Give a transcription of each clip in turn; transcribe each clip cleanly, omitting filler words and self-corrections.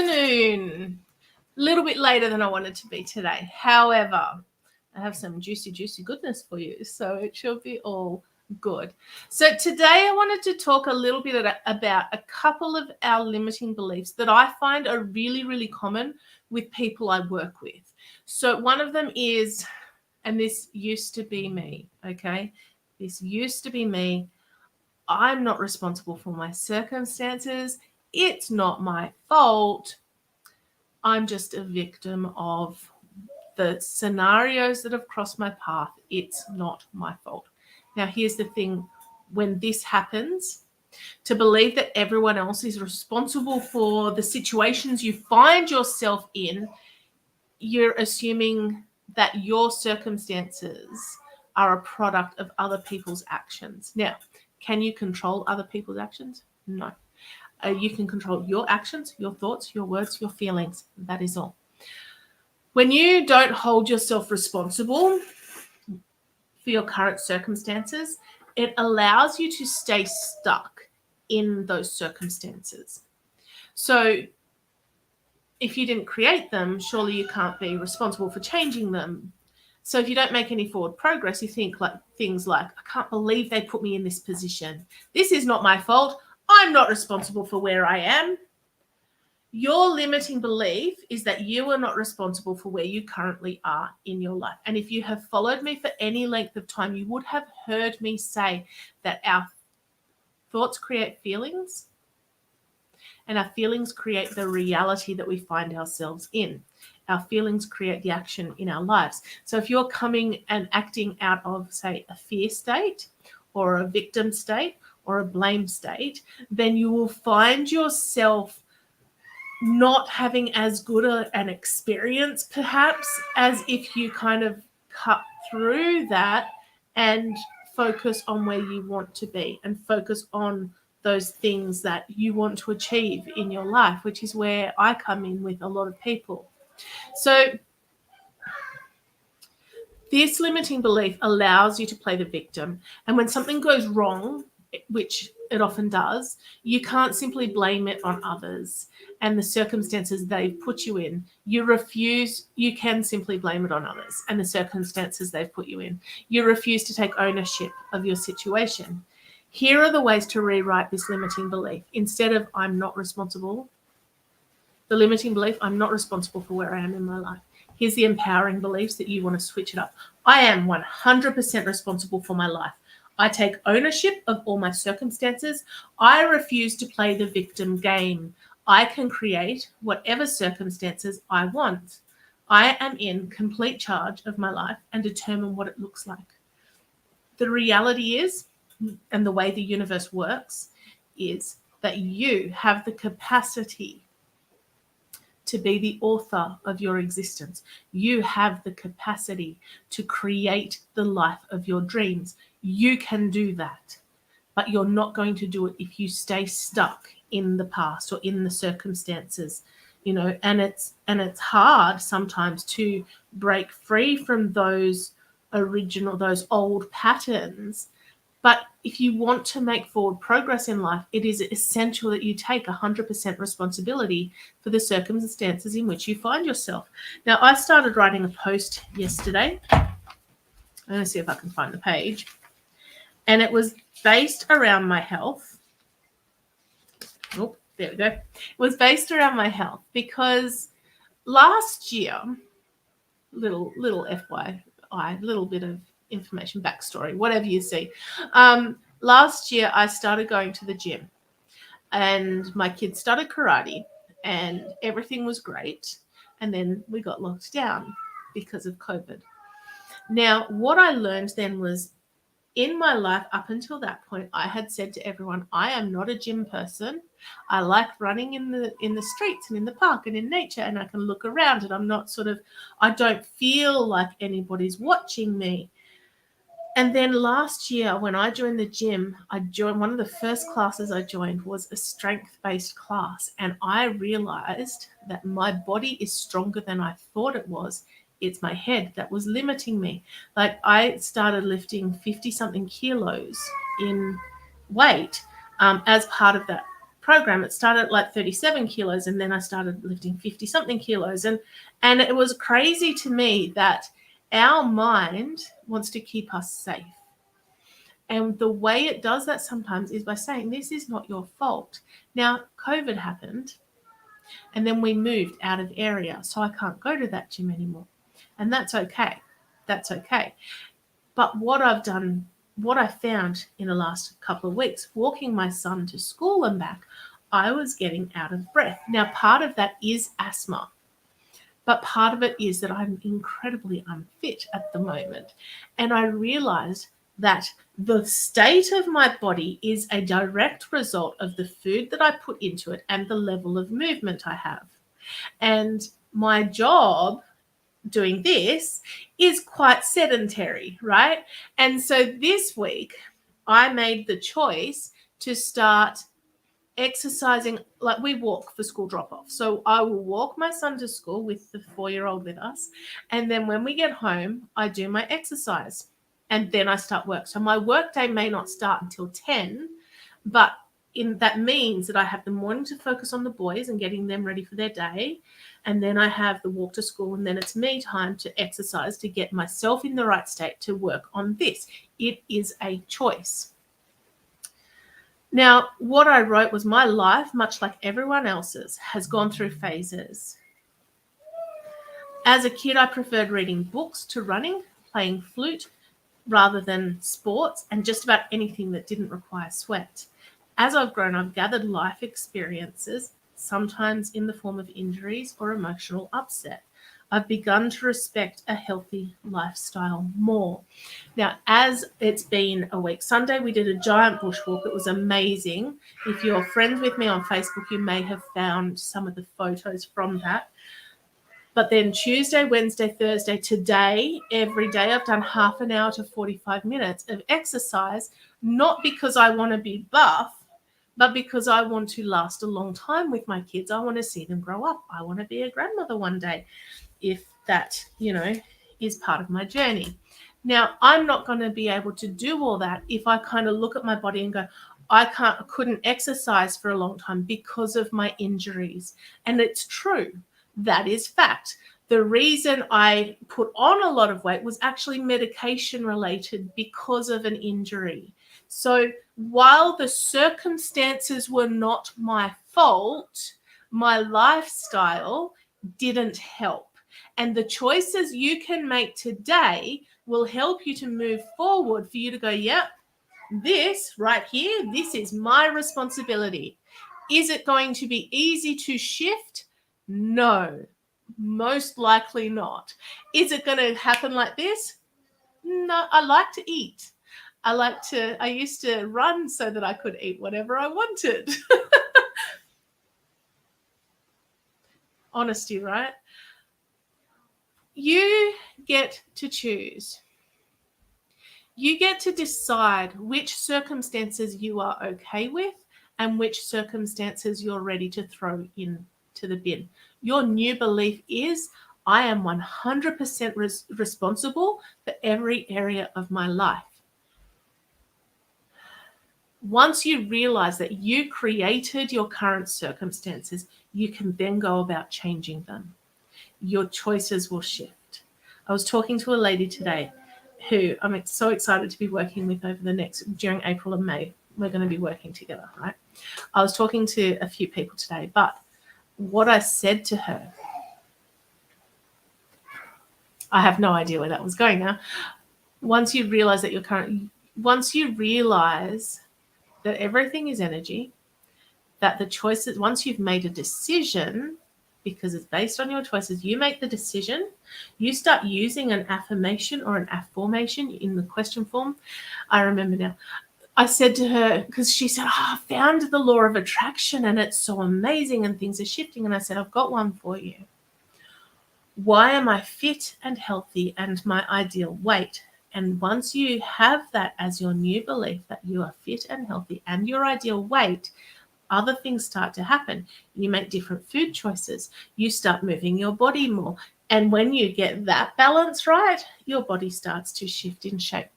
afternoon. A little bit later than I wanted to be today. However, I have some juicy goodness for you, so it should be all good. So today I wanted to talk a little bit about a couple of our limiting beliefs that I find are really common with people I work with. So one of them is, and this used to be me, okay? This used to be me. I'm not responsible for my circumstances. It's not my fault. I'm just a victim of the scenarios that have crossed my path. It's not my fault. Now, here's the thing. When this happens, to believe that everyone else is responsible for the situations you find yourself in, you're assuming that your circumstances are a product of other people's actions. Now, can you control other people's actions? No. You can control your actions, your thoughts, your words, your feelings. That is all. When you don't hold yourself responsible for your current circumstances, it allows you to stay stuck in those circumstances. So if you didn't create them, surely you can't be responsible for changing them. So if you don't make any forward progress, you think like things like, I can't believe they put me in this position. This is not my fault. I'm not responsible for where I am. Your limiting belief is that you are not responsible for where you currently are in your life. And if you have followed me for any length of time, you would have heard me say that our thoughts create feelings, and our feelings create the reality that we find ourselves in. Our feelings create the action in our lives. So if you're coming and acting out of, say, a fear state or a victim state or a blame state, then you will find yourself not having as good an experience, perhaps, as if you kind of cut through that and focus on where you want to be and focus on those things that you want to achieve in your life, which is where I come in with a lot of people. So this limiting belief allows you to play the victim. And when something goes wrong, which it often does, you can't simply blame it on others and the circumstances they've put you in. You can simply blame it on others and the circumstances they've put you in. You refuse to take ownership of your situation. Here are the ways to rewrite this limiting belief. Instead of I'm not responsible, the limiting belief, I'm not responsible for where I am in my life. Here's the empowering beliefs that you want to switch it up. I am 100% responsible for my life. I take ownership of all my circumstances. I refuse to play the victim game. I can create whatever circumstances I want. I am in complete charge of my life and determine what it looks like. The reality is, and the way the universe works, is that you have the capacity to be the author of your existence. You have the capacity to create the life of your dreams. You can do that, but you're not going to do it if you stay stuck in the past or in the circumstances, and it's hard sometimes to break free from those old patterns. But if you want to make forward progress in life, it is essential that you take 100% responsibility for the circumstances in which you find yourself. Now, I started writing a post yesterday. I'm going to see if I can find the page. And it was based around my health. Oh, there we go. It was based around my health because last year, little FYI, little bit of information, backstory, whatever you see. Last year, I started going to the gym and my kids started karate and everything was great. And then we got locked down because of COVID. Now, what I learned then was in my life up until that point, I had said to everyone, I am not a gym person. I like running in the streets and in the park and in nature, and I can look around and I don't feel like anybody's watching me. And then last year when I joined the gym, one of the first classes I joined was a strength-based class. And I realized that my body is stronger than I thought it was. It's my head that was limiting me. Like I started lifting 50-something kilos in weight as part of that program. It started at like 37 kilos, and then I started lifting 50 something kilos. And it was crazy to me that our mind wants to keep us safe. And the way it does that sometimes is by saying, this is not your fault. Now, COVID happened, and then we moved out of area, so I can't go to that gym anymore. And that's okay. That's okay. But what I've done, what I found in the last couple of weeks, walking my son to school and back, I was getting out of breath. Now, part of that is asthma, but part of it is that I'm incredibly unfit at the moment. And I realized that the state of my body is a direct result of the food that I put into it and the level of movement I have. And my job doing this is quite sedentary, right? And so this week I made the choice to start exercising. Like, we walk for school drop off, so I will walk my son to school with the 4-year-old with us, and then when we get home I do my exercise, and then I start work. So my work day may not start until 10, but that means that I have the morning to focus on the boys and getting them ready for their day, and then I have the walk to school, and then it's me time to exercise to get myself in the right state to work on this. It is a choice. Now, what I wrote was, my life, much like everyone else's, has gone through phases. As a kid, I preferred reading books to running, playing flute rather than sports, and just about anything that didn't require sweat. As I've grown, I've gathered life experiences, sometimes in the form of injuries or emotional upset. I've begun to respect a healthy lifestyle more. Now, as it's been a week, Sunday we did a giant bushwalk. It was amazing. If you're friends with me on Facebook, you may have found some of the photos from that. But then Tuesday, Wednesday, Thursday, today, every day I've done half an hour to 45 minutes of exercise, not because I want to be buff, but because I want to last a long time with my kids. I want to see them grow up. I want to be a grandmother one day, if that, is part of my journey. Now, I'm not going to be able to do all that if I kind of look at my body and go, I couldn't exercise for a long time because of my injuries. And it's true. That is fact. The reason I put on a lot of weight was actually medication related because of an injury. So while the circumstances were not my fault, my lifestyle didn't help. And the choices you can make today will help you to move forward, for you to go, yep, this right here, this is my responsibility. Is it going to be easy to shift? No, most likely not. Is it going to happen like this? No, I like to eat. I used to run so that I could eat whatever I wanted. Honesty, right? You get to choose. You get to decide which circumstances you are okay with and which circumstances you're ready to throw into the bin. Your new belief is, I am 100% responsible for every area of my life. Once you realize that you created your current circumstances, you can then go about changing them. Your choices will shift. I was talking to a lady today who I'm so excited to be working with during April and May. We're going to be working together, right? I was talking to a few people today, but what I said to her, I have no idea where that was going now. Once you realize that everything is energy, that the choices, once you've made a decision, because it's based on your choices, you make the decision, you start using an affirmation or an affirmation in the question form. I remember now. I said to her, because she said, I found the law of attraction and it's so amazing and things are shifting. And I said, I've got one for you. Why am I fit and healthy and my ideal weight? And once you have that as your new belief, that you are fit and healthy and your ideal weight, other things start to happen. You make different food choices. You start moving your body more. And when you get that balance right, your body starts to shift in shape.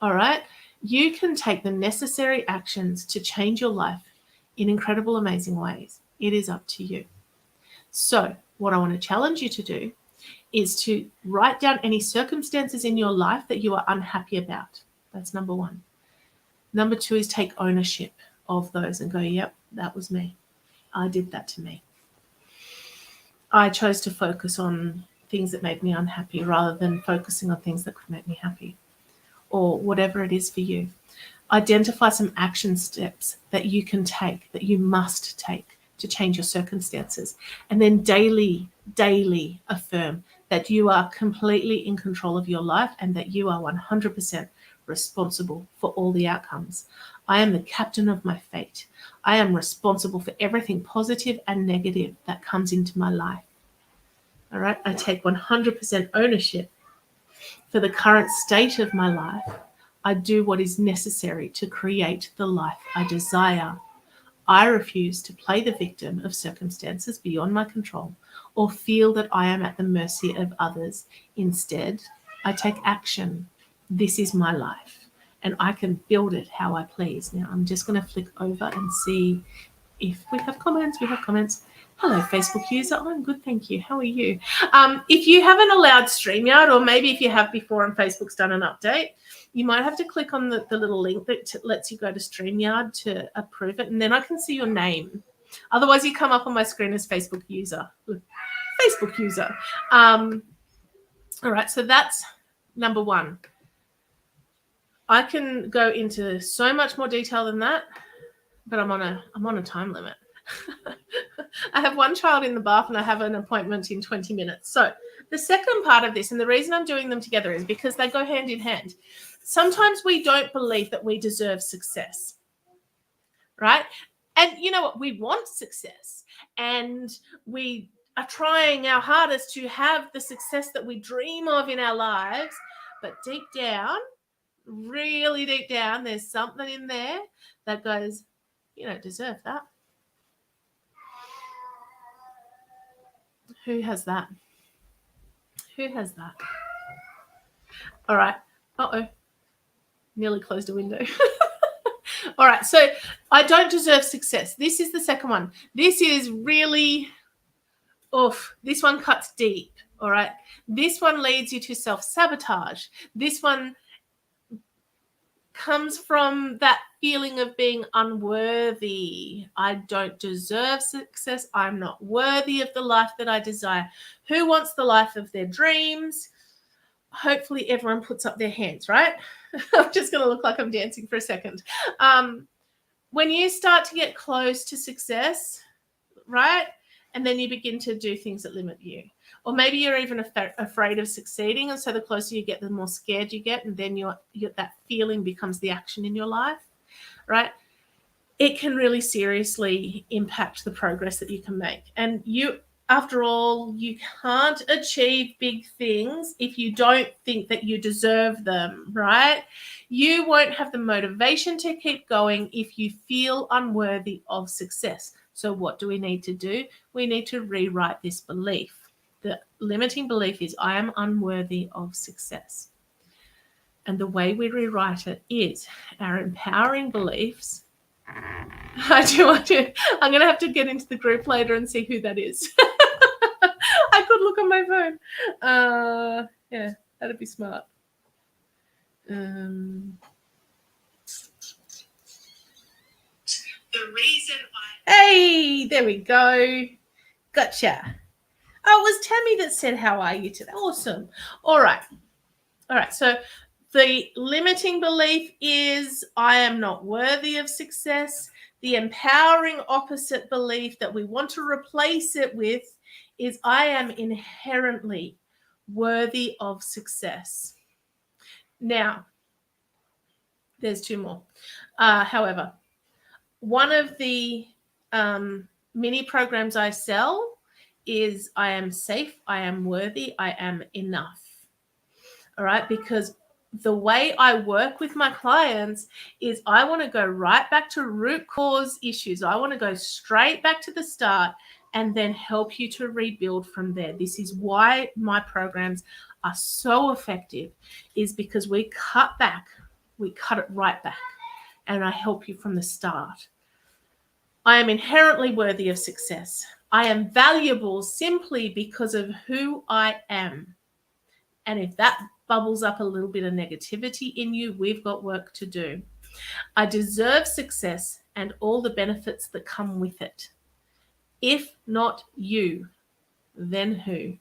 All right? You can take the necessary actions to change your life in incredible, amazing ways. It is up to you. So what I want to challenge you to do is to write down any circumstances in your life that you are unhappy about. That's number one. Number two is take ownership of those and go, yep, that was me. I did that to me. I chose to focus on things that made me unhappy rather than focusing on things that could make me happy, or whatever it is for you. Identify some action steps that you can take, that you must take to change your circumstances. And then daily affirm that you are completely in control of your life and that you are 100% responsible for all the outcomes. I am the captain of my fate. I am responsible for everything positive and negative that comes into my life. All right. I take 100% ownership for the current state of my life. I do what is necessary to create the life I desire. I refuse to play the victim of circumstances beyond my control or feel that I am at the mercy of others. Instead, I take action. This is my life, and I can build it how I please. Now, I'm just going to flick over and see if we have comments. We have comments. Hello, Facebook user. I'm good, thank you. How are you? If you haven't allowed StreamYard, or maybe if you have before and Facebook's done an update, you might have to click on the little link that lets you go to StreamYard to approve it, and then I can see your name. Otherwise, you come up on my screen as Facebook user. Facebook user. All right, so that's number one. I can go into so much more detail than that, but I'm on a time limit. I have one child in the bath and I have an appointment in 20 minutes. So the second part of this, and the reason I'm doing them together, is because they go hand in hand. Sometimes we don't believe that we deserve success, right? And you know what? We want success, and we are trying our hardest to have the success that we dream of in our lives. But deep down, really deep down, there's something in there that goes, you don't deserve that. Who has that? Who has that? All right. Uh-oh. Nearly closed a window. All right. So I don't deserve success. This is the second one. This is really, this one cuts deep. All right. This one leads you to self-sabotage. This one comes from that feeling of being unworthy. I don't deserve success. I'm not worthy of the life that I desire. Who wants the life of their dreams? Hopefully everyone puts up their hands, right? I'm just going to look like I'm dancing for a second. When you start to get close to success, right, and then you begin to do things that limit you, or maybe you're even afraid of succeeding, and so the closer you get, the more scared you get, and then that feeling becomes the action in your life, right? It can really seriously impact the progress that you can make. And after all, you can't achieve big things if you don't think that you deserve them, right? You won't have the motivation to keep going if you feel unworthy of success. So what do we need to do? We need to rewrite this belief. The limiting belief is, I am unworthy of success. And the way we rewrite it is our empowering beliefs. I'm going to have to get into the group later and see who that is. I could look on my phone. Yeah, that'd be smart. The reason Hey, there we go. Gotcha. Oh, it was Tammy that said, how are you today? Awesome. All right. So the limiting belief is, I am not worthy of success. The empowering opposite belief that we want to replace it with is, I am inherently worthy of success. Now, there's two more. However, one of the mini programs I sell is, I am safe, I am worthy, I am enough. All right, because the way I work with my clients is, I want to go right back to root cause issues. I want to go straight back to the start and then help you to rebuild from there. This is why my programs are so effective, is because we cut it right back, and I help you from the start. I am inherently worthy of success. I am valuable simply because of who I am. And if that bubbles up a little bit of negativity in you, we've got work to do. I deserve success and all the benefits that come with it. If not you, then who?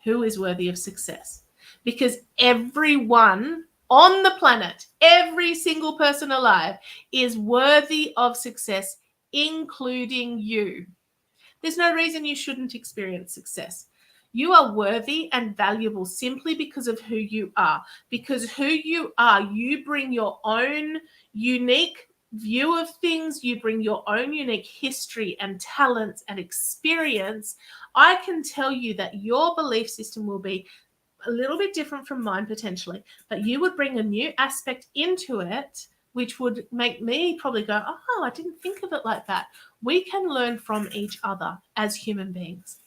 Who is worthy of success? Because everyone on the planet, every single person alive, is worthy of success, including you. There's no reason you shouldn't experience success. You are worthy and valuable simply because of who you are. Because who you are, you bring your own unique view of things, you bring your own unique history and talents and experience. I can tell you that your belief system will be a little bit different from mine potentially, but you would bring a new aspect into it, which would make me probably go, oh, I didn't think of it like that. We can learn from each other as human beings.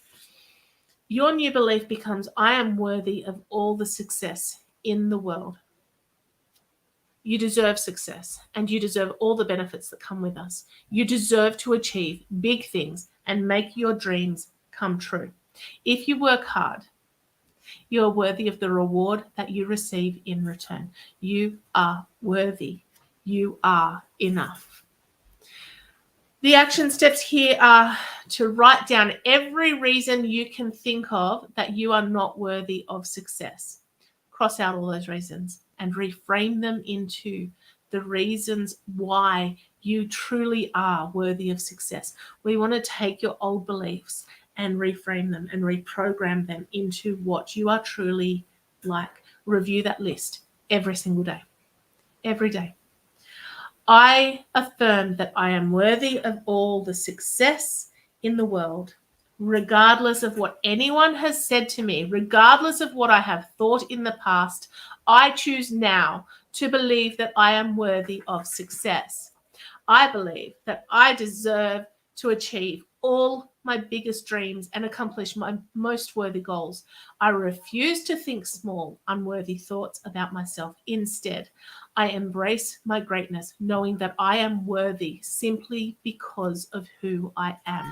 Your new belief becomes, I am worthy of all the success in the world. You deserve success and you deserve all the benefits that come with us. You deserve to achieve big things and make your dreams come true. If you work hard, you are worthy of the reward that you receive in return. You are worthy. You are enough. The action steps here are to write down every reason you can think of that you are not worthy of success. Cross out all those reasons and reframe them into the reasons why you truly are worthy of success. We want to take your old beliefs and reframe them and reprogram them into what you are truly like. Review that list every single day. Every day. I affirm that I am worthy of all the success in the world, regardless of what anyone has said to me, regardless of what I have thought in the past. I choose now to believe that I am worthy of success. I believe that I deserve to achieve all my biggest dreams and accomplish my most worthy goals. I refuse to think small, unworthy thoughts about myself. Instead, I embrace my greatness, knowing that I am worthy simply because of who I am.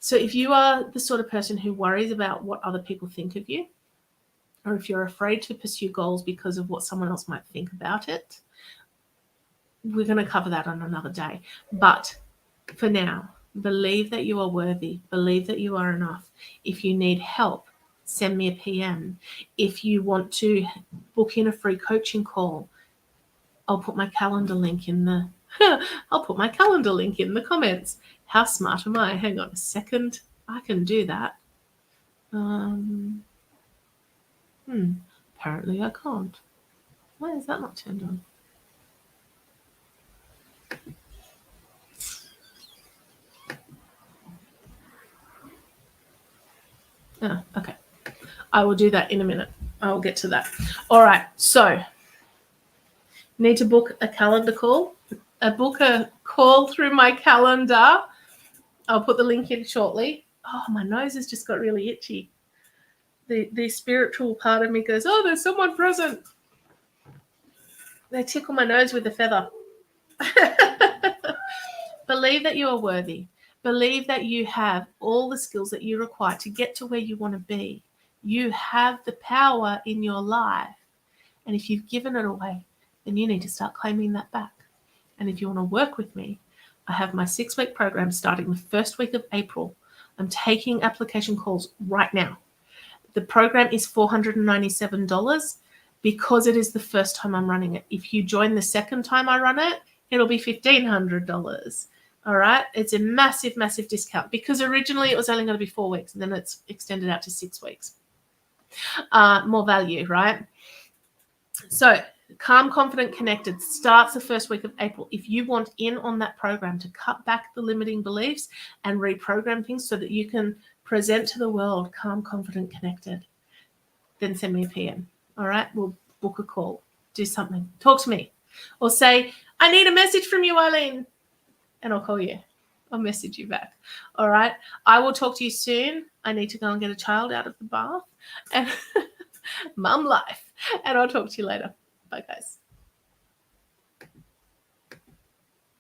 So if you are the sort of person who worries about what other people think of you, or if you're afraid to pursue goals because of what someone else might think about it, we're going to cover that on another day. But for now, believe that you are worthy. Believe that you are enough. If you need help, send me a PM. If you want to book in a free coaching call, I'll put my calendar link in the comments. How smart am I? Hang on a second. I can do that. Apparently I can't. Why is that not turned on? Oh, okay. I will do that in a minute. I will get to that. All right. So, need to book a calendar call. Book a call through my calendar. I'll put the link in shortly. Oh, my nose has just got really itchy. The spiritual part of me goes, oh, there's someone present. They tickle my nose with a feather. Believe that you are worthy. Believe that you have all the skills that you require to get to where you want to be. You have the power in your life. And if you've given it away, then you need to start claiming that back. And if you want to work with me, I have my 6-week program starting the first week of April. I'm taking application calls right now. The program is $497 because it is the first time I'm running it. If you join the second time I run it, it'll be $1,500. All right. It's a massive, massive discount because originally it was only going to be 4 weeks and then it's extended out to 6 weeks. More value, right? So Calm, Confident, Connected starts the first week of April. If you want in on that program to cut back the limiting beliefs and reprogram things so that you can present to the world calm, confident, connected, then send me a PM. All right. We'll book a call, do something, talk to me, or say, I need a message from you, Eileen. And I'll call you. I'll message you back. All right. I will talk to you soon. I need to go and get a child out of the bath and mum life. And I'll talk to you later. Bye, guys.